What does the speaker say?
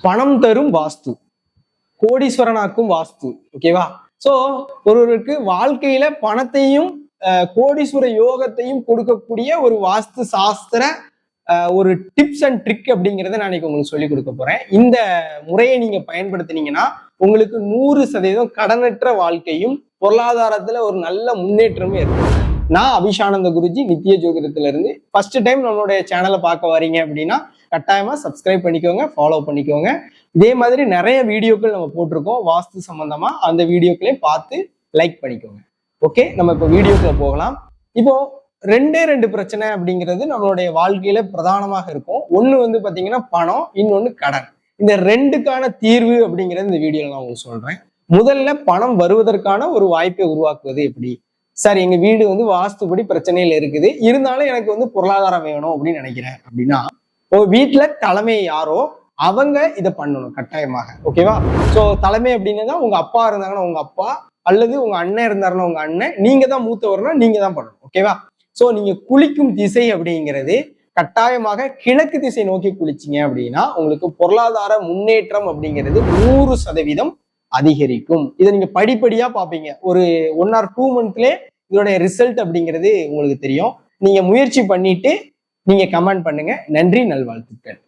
பணம் தரும் வாஸ்து, கோடீஸ்வரனாக்கும் வாஸ்து. ஓகேவா? சோ ஒருவருக்கு வாழ்க்கையில பணத்தையும் கோடீஸ்வர யோகத்தையும் கொடுக்கக்கூடிய ஒரு வாஸ்து சாஸ்திர ஒரு டிப்ஸ் அண்ட் ட்ரிக் அப்படிங்கிறத நான் உங்களுக்கு சொல்லிக் கொடுக்க போறேன். இந்த முறையை நீங்க பயன்படுத்தினீங்கன்னா உங்களுக்கு 100% கடனற்ற வாழ்க்கையும் பொருளாதாரத்துல ஒரு நல்ல முன்னேற்றமும் ஏற்படும். நான் அபிஷானந்த குருஜி, நித்திய ஜோதிடத்துல இருந்து. ஃபர்ஸ்ட் டைம் நம்மளுடைய சேனலை பார்க்க வரீங்க அப்படின்னா கட்டாயமா சப்ஸ்கிரைப் பண்ணிக்கோங்க, ஃபாலோ பண்ணிக்கோங்க. இதே மாதிரி நிறைய வீடியோக்கள் நம்ம போட்டிருக்கோம் வாஸ்து சம்பந்தமா. அந்த வீடியோக்களையும் பார்த்து லைக் பண்ணிக்கோங்க. ஓகே, நம்ம இப்போ வீடியோக்குள்ள போகலாம். இப்போ 2 பிரச்சனை அப்படிங்கிறது நம்மளுடைய வாழ்க்கையில பிரதானமாக இருக்கும். ஒண்ணு பாத்தீங்கன்னா பணம், இன்னொன்னு கடன். இந்த 2க்கான தீர்வு அப்படிங்கிறது இந்த வீடியோல நான் உங்களுக்கு சொல்றேன். முதல்ல பணம் வருவதற்கான ஒரு வாய்ப்பை உருவாக்குவது எப்படி? சார், எங்க வீடு வாஸ்துபடி பிரச்சனையில இருக்குது, இருந்தாலும் எனக்கு பொருளாதாரம் வேணும் அப்படின்னு நினைக்கிறேன் அப்படின்னா, உங்க வீட்டுல தலைமை யாரோ அவங்க இதை பண்ணணும் கட்டாயமாக. ஓகேவா? சோ தலைமை அப்படின்னா உங்க அப்பா இருந்தாங்கன்னா உங்க அப்பா, அல்லது உங்க அண்ணன் இருந்தாருன்னா உங்க அண்ணன், நீங்க தான் மூத்தவர்னா நீங்க தான் பண்ணணும். ஓகேவா? சோ நீங்க குளிக்கும் திசை அப்படிங்கிறது கட்டாயமாக கிழக்கு திசை நோக்கி குளிச்சிங்க அப்படின்னா உங்களுக்கு பொருளாதார முன்னேற்றம் அப்படிங்கிறது 100% அதிகரிக்கும். இதை நீங்க படிப்படியா பாப்பீங்க. ஒரு 1 or 2 month்லயே இதோட ரிசல்ட் அப்படிங்கிறது உங்களுக்கு தெரியும். நீங்க முயற்சி பண்ணிட்டு நீங்க கமெண்ட் பண்ணுங்க. நன்றி, நல்வாழ்த்துக்கள்.